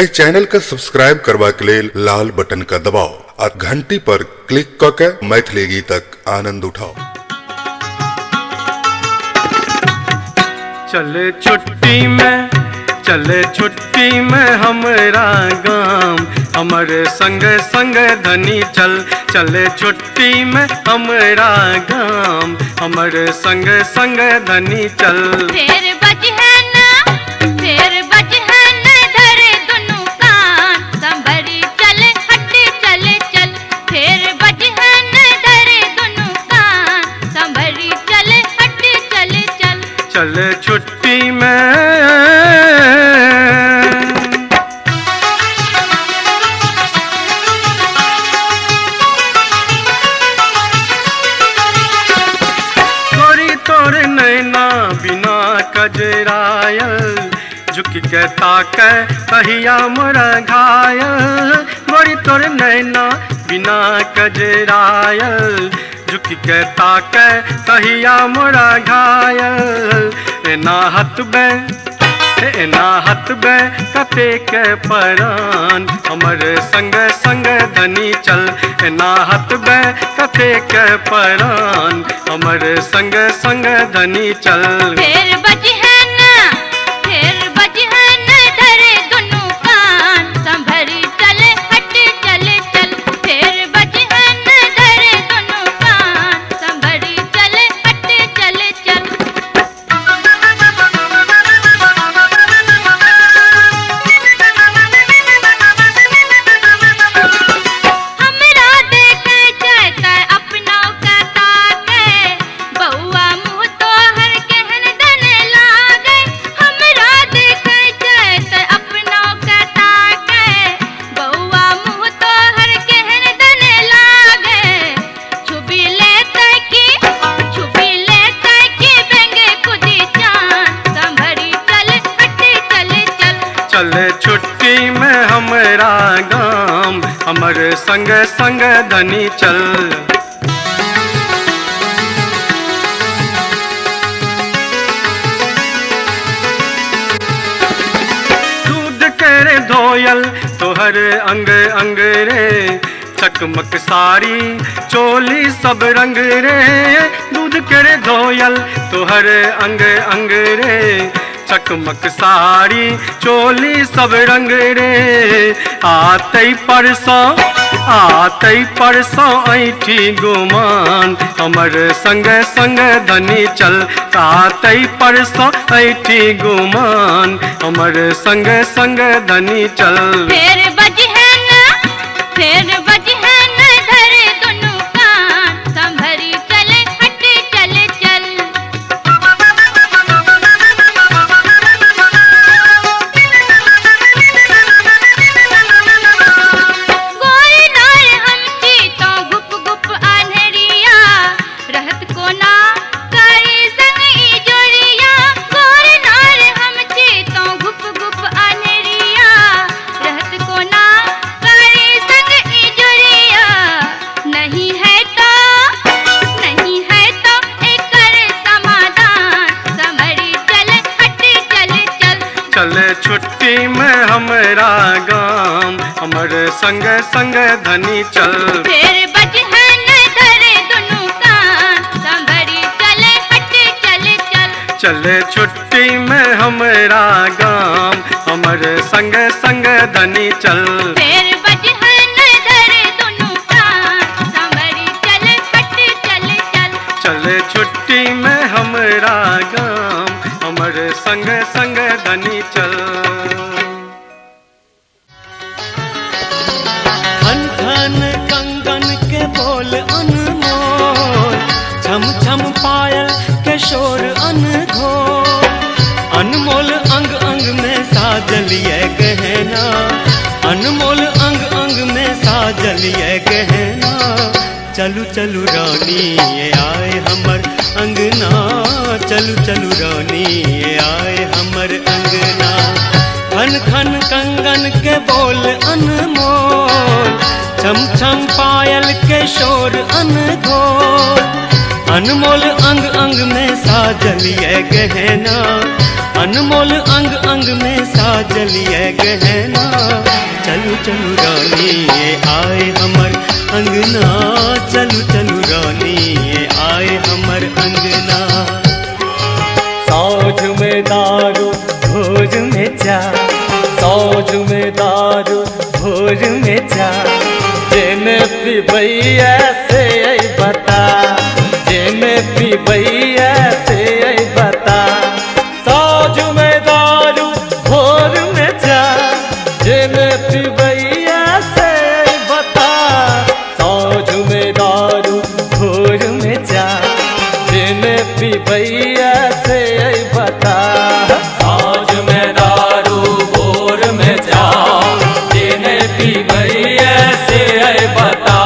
ए channel का subscribe करवा के लिए लाल बटन का दबाओ और घंटी पर क्लिक करके मैथिली गीतक आनंद उठाओ। चले छुट्टी में हमरा गाम, हमरे संग संग धनी चले छुट्टी में हमरा गाम, हमरे संग संग धनी चल। फेर बजहे ना, फेर बजहे ना धरे दुनु कान, संभरी चल हट चले चल। फेर बजहे ना धरे दुनु कान, संभरी चल हट चले चल। चले छुट्टी में बिना कजरायल, झुक के ताके कहिया मोरा घायल। गोरी तोर नैना बिना कजरायल, झुक के ताके कहिया मोरा घायल। एना हतबे कते के परान, हमर संग संग धनी चल। एना हतबे कते के परान, हमर संग संग धनी चल। फेर बजहे ना, फेर बजहे ना धरे दुनु कान, संभरी चल हट चले चल। फेर बजहे ना धरे दुनु कान, संभरी चल हट चले चल। चले छुट्टी में हमरा गाम, हमर संग संग धनी चल। दूध के धोयल तोहर अंग अंग रे, चकमक साड़ी चोली सब रंग रे। दूध के धोयल तोहर अंग अंग रे, चकमक साड़ी चोली सब रंग रे। आते परसों ऐठी गुमान, हमर संग संग धनी चल। आते परसों ऐठी गुमान, हमर संग संग धनी चल। फेर बजहे ना, फेर बजहे ना धरे दुनु कान, संभरी चले हट चले चल। गोरी नार हम चीतो गुप गुप आन्हरिया, रहत कोना कारी संग इजोरिया। गोरी नार हम चीतो गुप गुप आन्हरिया, रहत कोना कारी संग इजोरिया। नहीं है तो एकर समाधान, समरी चल हट चले चल। चले छुट्टी में हमरा गाम, हमर संग संग धनी चल। फेर बजहे ना धरे दुनु कान, संभरी चले हट चले चल। चले छुट्टी में हमरा गाम, हमर संग संग धनी चल। फेर बजहे ना धरे दुनु कान, संभरी चले हट चले चल। चले छुट्टी में हमरा गाम, हमर संग संग धनी चल। खन खन कंगन के बोल अनमोल, छम छम पायल के शोर अनघोल। अनमोल अंग अंग में साजल ये गहना, अनमोल अंग अंग में साजल ये गहना। चलू चलू रानी ये आए हमर अंगना, चलू चलू रानी ये आए हमर अंगना। खन खन कंगन के बोल अनमोल, छम छम पायल के शोर अनघोल। अनमोल अंग अंग में साजल ये गहना, अनमोल अंग अंग में साजल ये गहना। चलू चलू रानी ये आए हमर अंगना, चलू चलू रानी ये आए हमर अंगना। सौझ में दारू भोज में चा, सौझ में दारू भोज में चा, जेने पिबैया से बता, जेने पिबैया से बता। सौझ में दारू भोर में चा, जेने पिबैया से बता। सौझ में दारू भोर में चा, जेने पिबैया से बता। सौझ में दारू भोर में चा, जेने पिबैया से बता,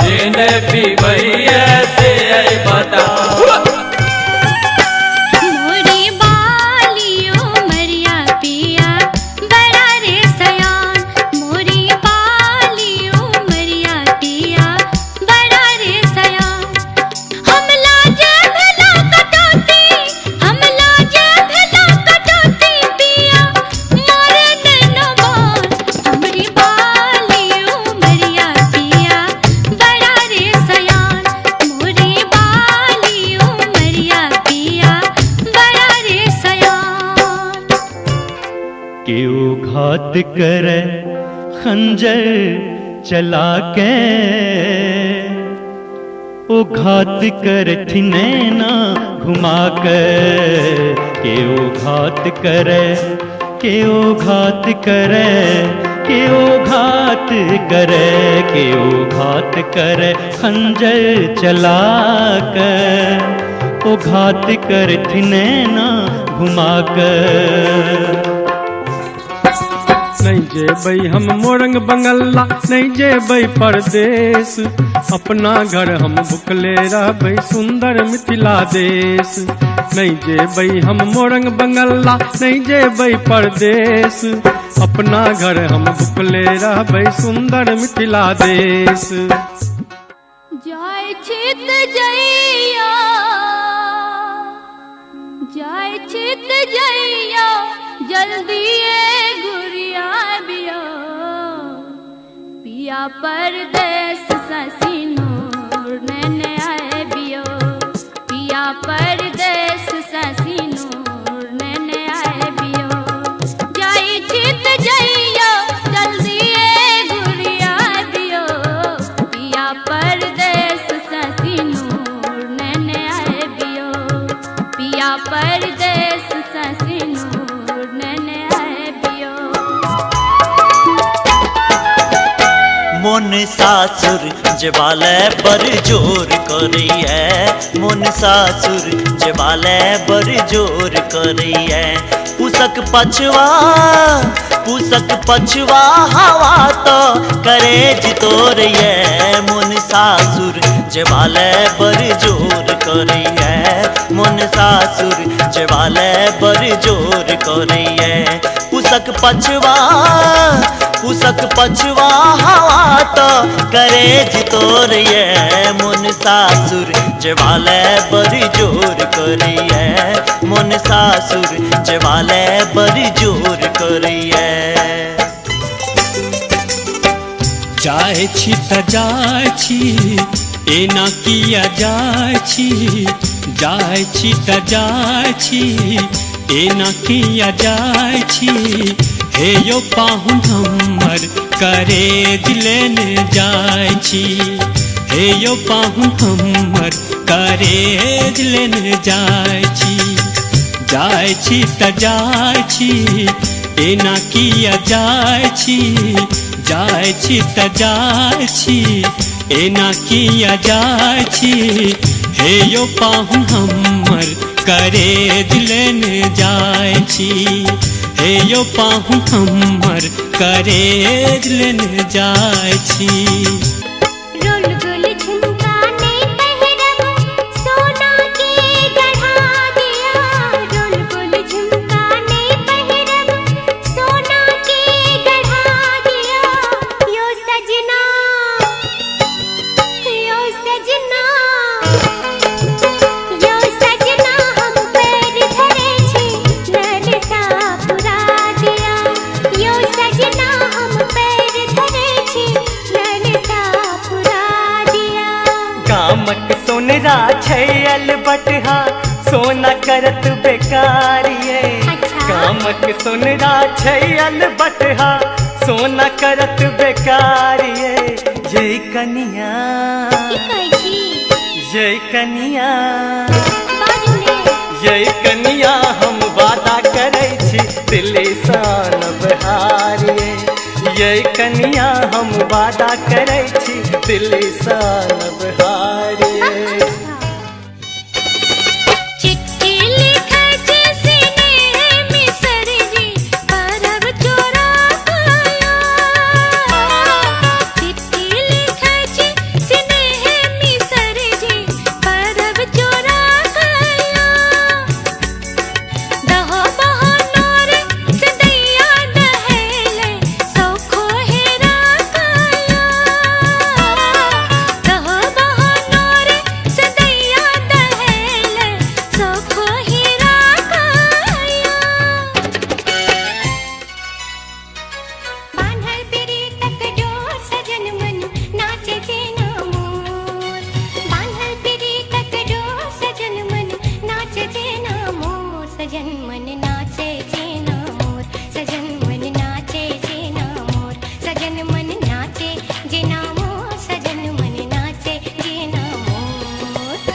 जेने पिबैया से बता। मोरी बालियों मरिया पिया बड़ा रे सयान, मोरी बालियों मरिया पिया बड़ा रे सयान। हम लाजे भला कटौती, हम लाजे भला कटौती पिया मारे नैनवान। हमरी बालियों मरिया पिया बड़ा रे सयान, मोरी बालियों मरिया पिया बड़ा रे सयान। केहू घात करे खंजर चला के, ओ घात करथि नैना घुमा कर। केहू घात करे, केहू घात करे, केहू घात करे, केहू घात करे खंजर चला कर। ओ घात करथि नैना घुमा कर। नहीं जेबै हम मोरंग बंगल्ला, नहीं जेबै परदेश, अपना घर हम भुखले रहबै सुंदर मिथिला देश। नहीं जेबै हम मोरंग बंगल्ला, नहीं जेबै परदेश, अपना घर हम भुखले रहबै सुंदर मिथिला देश। जाय चित जइया, जाय चित जइया, जल्दी गुरिया बिया पिया परदेस ससीनूर नैने आए बियो, पिया परदेस ससीनूर नैने आए बियो। जाई चित जइया, जल्दी गुरिया बियो, पिया परदेस ससीनूर नैने आए बियो, पिया परदेस ससीनूर नैने आए बियो। मोन सासुर जबाले पर जोर करी है, मोन सासुर जबाले पर जोर करी है। पुसक पछवा, पुसक पछवा हवा तो करे जितोर है। मोन सासुर जबाले पर जोर करी है, मोन सासुर जबाले पर जोर करी है। पुसक पछवा, पुसक पछवा हवा तो करे जितोर ये। मोन सासुर जवाले बड़ी जोर करी है, मोन सासुर जवाले बड़ी जोर करी है। जाय छी त जाय छी, एना किया जाय छी, जाय छी त जाय छी, एना किया जाय छी। हे यो पाहुन हमर करेज लेने जाय छी, हे यो पाहुन हमर करेज लेने जाय छी। जाय छी त जाय छी, एना किया जाय छी, जाय छी त जाय छी, एना किया जाय छी। हे यो पाहुन हमर करेज लेने जाय छी, हे यो पाहुन हमर करेज लेने जाय छी। रोल गोल झुमका नहीं पहरब, सोना के गढ़ा दिया। रोल गोल झुमका नहीं पहरब, सोना के गढ़ा दिया। यो सजना, यो सजना, सोना करत बेकारिये अच्छा। कामक सुनरा छै अलबटहा सोना करत बेकारिये जय कनिया की कहै छी जय कनिया बाजू ने जय कनिया हम वादा करै छी दिल सान बहारिये जय कनिया हम वादा करै छी दिल सान बहारिये चिट्ठी लिखै छी सिनेह मिसर जी परब चोरा गया चिट्ठी लिखै छी सिनेह मिसर जी परब चोरा गया दहो बहानोर सदैया दहेले सौखो हेरा गया दहो बहानोर सदैया दहेले सौखो हेरा गया बान्हल पिरी तक डोर सजन मन नाचे जेना मोर बान्हल पिरी तक डोर सजन मन नाचे जेना मोर सजन मन नाचे जेना मोर सजन मन नाचे जेना मोर सजन मन नाचे जेना मोर सजन मन नाचे जेना मोर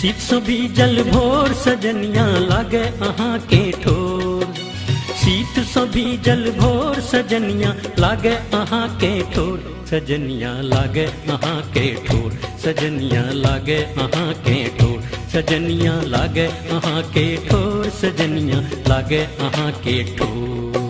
शीत सो भी जल भोर सजनिया लागे अहाँ के ठोर शीत सो भी जल भोर सजनिया लागे अहाँ के ठोर सजनिया लागे अहाँ के ठोर सजनिया लागे अहाँ के ठोर सजनिया लागे अहाँ के ठोर सजनिया लागे अहाँ के ठोर